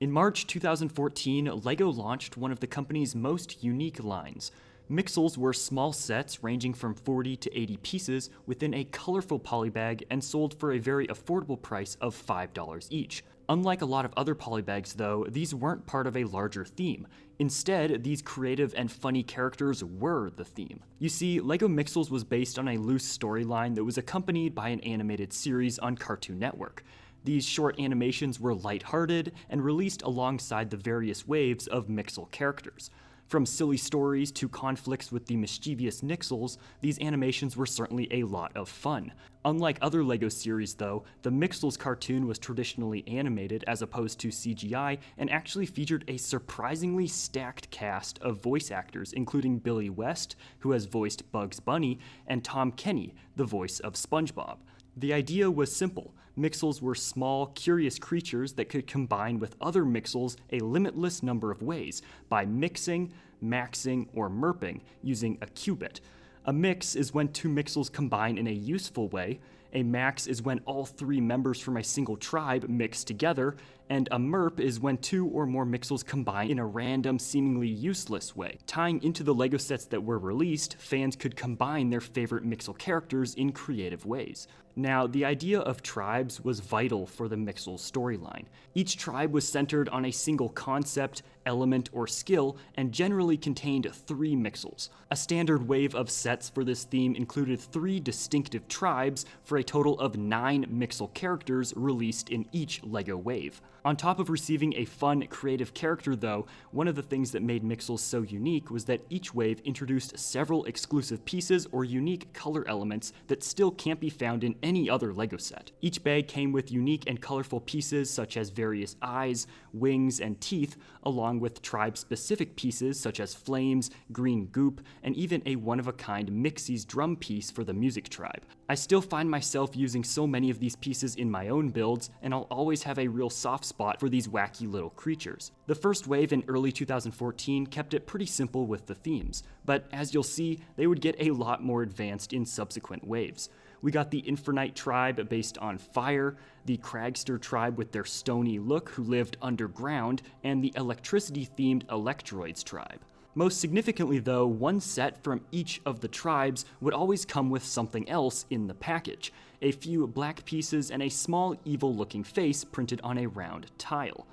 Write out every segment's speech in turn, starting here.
In March 2014, LEGO launched one of the company's most unique lines. Mixels were small sets ranging from 40 to 80 pieces within a colorful polybag and sold for a very affordable price of $5 each. Unlike a lot of other polybags though, these weren't part of a larger theme. Instead, these creative and funny characters were the theme. You see, LEGO Mixels was based on a loose storyline that was accompanied by an animated series on Cartoon Network. These short animations were lighthearted and released alongside the various waves of Mixel characters. From silly stories to conflicts with the mischievous Nixels, these animations were certainly a lot of fun. Unlike other LEGO series though, the Mixels cartoon was traditionally animated as opposed to CGI and actually featured a surprisingly stacked cast of voice actors, including Billy West, who has voiced Bugs Bunny, and Tom Kenny, the voice of SpongeBob. The idea was simple. Mixels were small, curious creatures that could combine with other Mixels a limitless number of ways by mixing, maxing, or MURPing using a qubit. A mix is when two Mixels combine in a useful way, a max is when all three members from a single tribe mix together, and a MURP is when two or more Mixels combine in a random, seemingly useless way. Tying into the LEGO sets that were released, fans could combine their favorite Mixel characters in creative ways. Now, the idea of tribes was vital for the Mixel storyline. Each tribe was centered on a single concept, element, or skill, and generally contained 3 Mixels. A standard wave of sets for this theme included 3 distinctive tribes for a total of 9 Mixel characters released in each LEGO wave. On top of receiving a fun, creative character though, one of the things that made Mixels so unique was that each wave introduced several exclusive pieces or unique color elements that still can't be found in any other LEGO set. Each bag came with unique and colorful pieces such as various eyes, wings, and teeth, along with tribe-specific pieces such as flames, green goop, and even a one-of-a-kind Mixie's drum piece for the music tribe. I still find myself using so many of these pieces in my own builds, and I'll always have a real soft spot for these wacky little creatures. The first wave in early 2014 kept it pretty simple with the themes, but as you'll see, they would get a lot more advanced in subsequent waves. We got the Infernite tribe based on fire, the Cragster tribe with their stony look who lived underground, and the electricity-themed Electroids tribe. Most significantly though, one set from each of the tribes would always come with something else in the package, a few black pieces and a small evil-looking face printed on a round tile.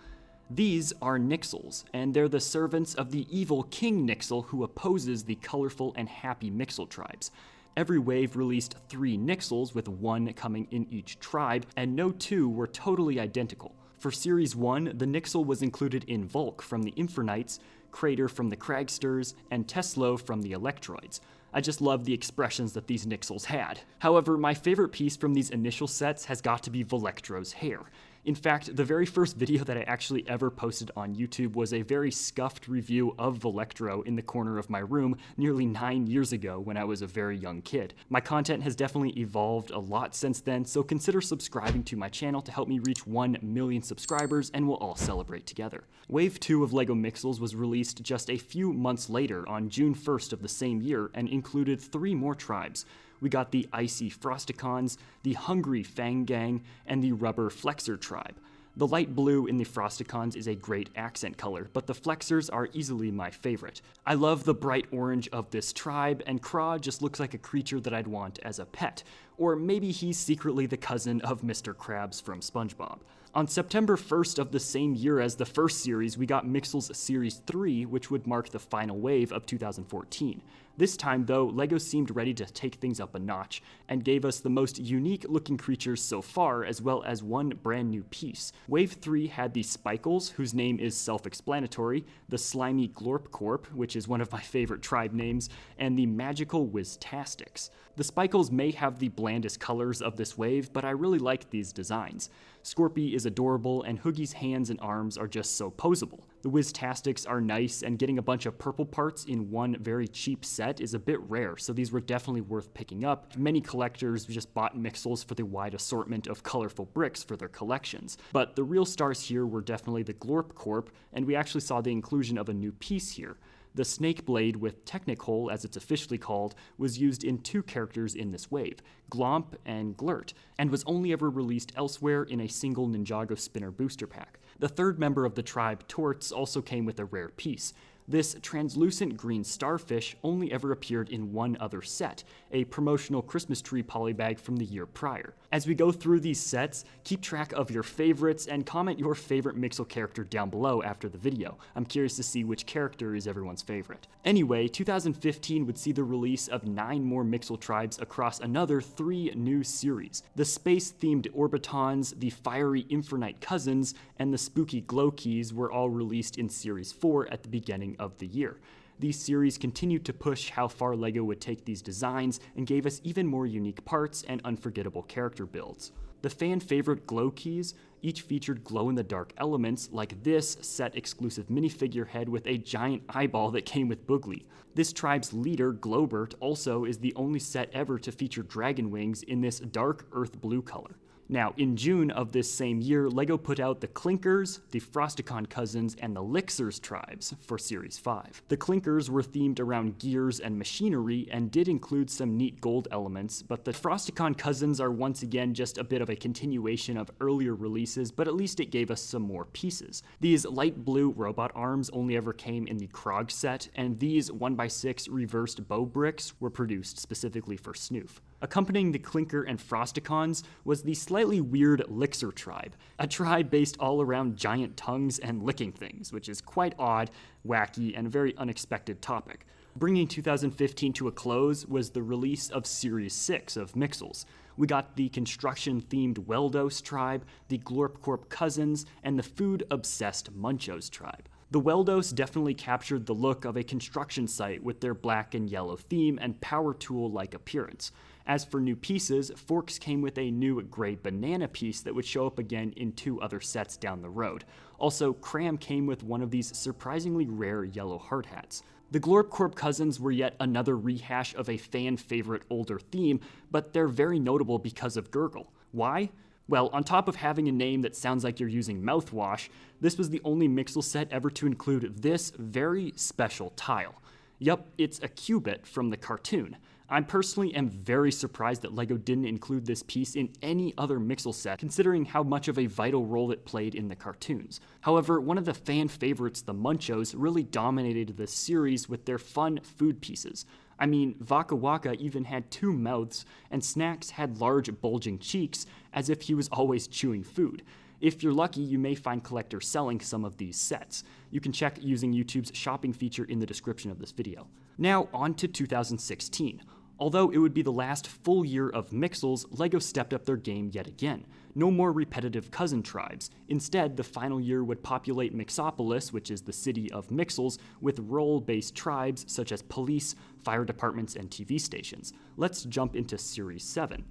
These are Nixels, and they're the servants of the evil King Nixel who opposes the colorful and happy Mixel tribes. Every wave released 3 Nixels, with 1 coming in each tribe, and no 2 were totally identical. For Series 1, the Nixel was included in Volk from the Infernites, Crater from the Cragsters, and Teslo from the Electroids. I just love the expressions that these Nixels had. However, my favorite piece from these initial sets has got to be Volectro's hair. In fact, the very first video that I actually ever posted on YouTube was a very scuffed review of Volectro in the corner of my room nearly 9 years ago when I was a very young kid. My content has definitely evolved a lot since then, so consider subscribing to my channel to help me reach 1 million subscribers and we'll all celebrate together. Wave 2 of LEGO Mixels was released just a few months later on June 1st of the same year and included 3 more tribes. We got the Icy Frosticons, the Hungry Fang Gang, and the Rubber Flexor tribe. The light blue in the Frosticons is a great accent color, but the Flexors are easily my favorite. I love the bright orange of this tribe, and Craw just looks like a creature that I'd want as a pet. Or maybe he's secretly the cousin of Mr. Krabs from SpongeBob. On September 1st of the same year as the first series, we got Mixels Series 3, which would mark the final wave of 2014. This time, though, LEGO seemed ready to take things up a notch, and gave us the most unique-looking creatures so far, as well as one brand new piece. Wave 3 had the Spikles, whose name is self-explanatory, the slimy Glorp Corp, which is one of my favorite tribe names, and the magical Whiztastics. The Spikles may have the blandest colors of this wave, but I really like these designs. Scorpy is adorable, and Hoogie's hands and arms are just so posable. The Whiztastics are nice, and getting a bunch of purple parts in one very cheap set is a bit rare, so these were definitely worth picking up. Many collectors just bought Mixels for the wide assortment of colorful bricks for their collections. But the real stars here were definitely the Glorp Corp, and we actually saw the inclusion of a new piece here. The snake blade with Technicolor, as it's officially called, was used in 2 characters in this wave, Glomp and Glurt, and was only ever released elsewhere in a single Ninjago spinner booster pack. The 3rd member of the tribe, Torts, also came with a rare piece. This translucent green starfish only ever appeared in one other set, a promotional Christmas tree polybag from the year prior. As we go through these sets, keep track of your favorites and comment your favorite Mixel character down below after the video. I'm curious to see which character is everyone's favorite. Anyway, 2015 would see the release of 9 more Mixel tribes across another 3 new series. The space-themed Orbitons, the fiery Infernite cousins, and the spooky Glowkeys were all released in Series 4 at the beginning of the year. These series continued to push how far LEGO would take these designs and gave us even more unique parts and unforgettable character builds. The fan-favorite Glowkeys each featured glow-in-the-dark elements like this set-exclusive minifigure head with a giant eyeball that came with Boogly. This tribe's leader, Globert, also is the only set ever to feature dragon wings in this dark earth blue color. Now, in June of this same year, LEGO put out the Clinkers, the Frosticon Cousins, and the Lixers tribes for Series 5. The Clinkers were themed around gears and machinery and did include some neat gold elements, but the Frosticon Cousins are once again just a bit of a continuation of earlier releases, but at least it gave us some more pieces. These light blue robot arms only ever came in the Krog set, and these 1x6 reversed bow bricks were produced specifically for Snoof. Accompanying the Clinker and Frosticons was the slightly weird Lixer tribe, a tribe based all around giant tongues and licking things, which is quite odd, wacky, and a very unexpected topic. Bringing 2015 to a close was the release of Series 6 of Mixels. We got the construction-themed Weldos tribe, the Glorp Corp cousins, and the food-obsessed Munchos tribe. The Weldos definitely captured the look of a construction site with their black and yellow theme and power tool-like appearance. As for new pieces, Forks came with a new gray banana piece that would show up again in 2 other sets down the road. Also, Cram came with one of these surprisingly rare yellow hard hats. The Glorp Corp cousins were yet another rehash of a fan-favorite older theme, but they're very notable because of Gurgle. Why? Well, on top of having a name that sounds like you're using mouthwash, this was the only Mixel set ever to include this very special tile. Yup, it's a cubit from the cartoon. I personally am very surprised that LEGO didn't include this piece in any other Mixel set, considering how much of a vital role it played in the cartoons. However, one of the fan favorites, the Munchos, really dominated this series with their fun food pieces. I mean, Waka Waka even had 2 mouths, and Snacks had large bulging cheeks, as if he was always chewing food. If you're lucky, you may find collectors selling some of these sets. You can check using YouTube's shopping feature in the description of this video. Now, on to 2016. Although it would be the last full year of Mixels, LEGO stepped up their game yet again. No more repetitive cousin tribes. Instead, the final year would populate Mixopolis, which is the city of Mixels, with role-based tribes such as police, fire departments, and TV stations. Let's jump into Series 7.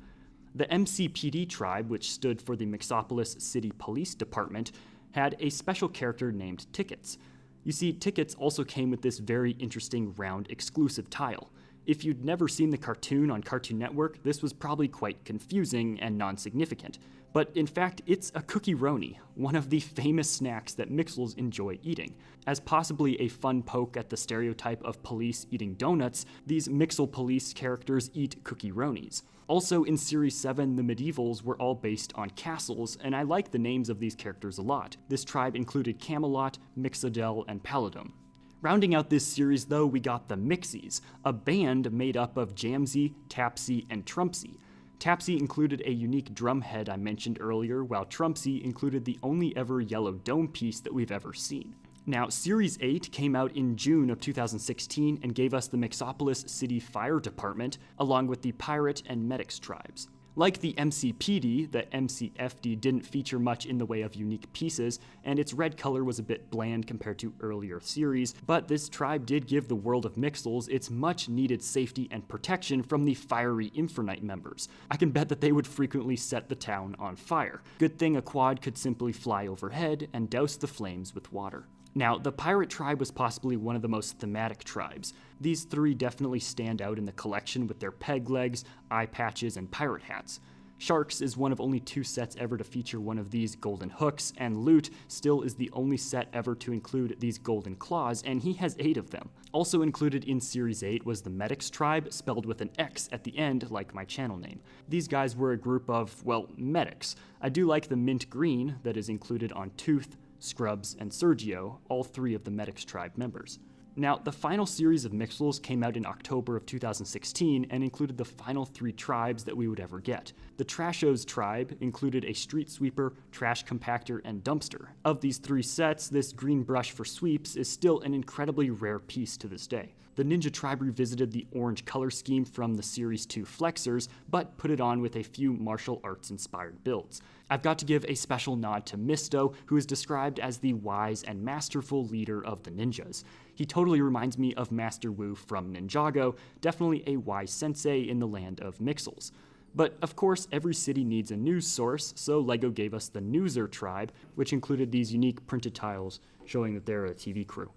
The MCPD tribe, which stood for the Mixopolis City Police Department, had a special character named Tickets. You see, Tickets also came with this very interesting round exclusive tile. If you'd never seen the cartoon on Cartoon Network, this was probably quite confusing and non-significant. But in fact, it's a cookie-roni, one of the famous snacks that Mixels enjoy eating. As possibly a fun poke at the stereotype of police eating donuts, these Mixel police characters eat cookie-ronis. Also in Series 7, the Medievals were all based on castles, and I like the names of these characters a lot. This tribe included Camelot, Mixodel, and Paladum. Rounding out this series, though, we got the Mixies, a band made up of Jamsy, Tapsy, and Trumpsy. Tapsy included a unique drum head I mentioned earlier, while Trumpsy included the only ever yellow dome piece that we've ever seen. Now, Series 8 came out in June of 2016 and gave us the Mixopolis City Fire Department, along with the Pirate and Medics tribes. Like the MCPD, the MCFD didn't feature much in the way of unique pieces, and its red color was a bit bland compared to earlier series, but this tribe did give the world of Mixels its much-needed safety and protection from the fiery Infernite members. I can bet that they would frequently set the town on fire. Good thing a quad could simply fly overhead and douse the flames with water. Now, the pirate tribe was possibly one of the most thematic tribes. These 3 definitely stand out in the collection with their peg legs, eye patches, and pirate hats. Sharks is one of only 2 sets ever to feature one of these golden hooks, and Loot still is the only set ever to include these golden claws, and he has 8 of them. Also included in Series 8 was the Medics tribe, spelled with an X at the end like my channel name. These guys were a group of, well, medics. I do like the mint green that is included on Tooth, Scrubs, and Sergio, all 3 of the Medics tribe members. Now, the final series of Mixels came out in October of 2016 and included the final 3 tribes that we would ever get. The Trashos tribe included a street sweeper, trash compactor, and dumpster. Of these 3 sets, this green brush for sweeps is still an incredibly rare piece to this day. The Ninja tribe revisited the orange color scheme from the Series 2 Flexers, but put it on with a few martial arts inspired builds. I've got to give a special nod to Misto, who is described as the wise and masterful leader of the ninjas. He totally reminds me of Master Wu from Ninjago, definitely a wise sensei in the land of Mixels. But of course, every city needs a news source, so LEGO gave us the Newser tribe, which included these unique printed tiles showing that they're a TV crew.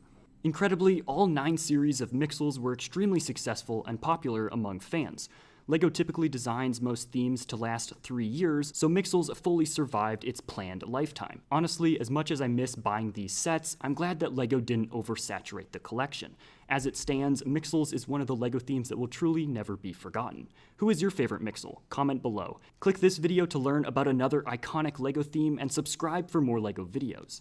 Incredibly, all 9 series of Mixels were extremely successful and popular among fans. LEGO typically designs most themes to last 3 years, so Mixels fully survived its planned lifetime. Honestly, as much as I miss buying these sets, I'm glad that LEGO didn't oversaturate the collection. As it stands, Mixels is one of the LEGO themes that will truly never be forgotten. Who is your favorite Mixel? Comment below. Click this video to learn about another iconic LEGO theme and subscribe for more LEGO videos.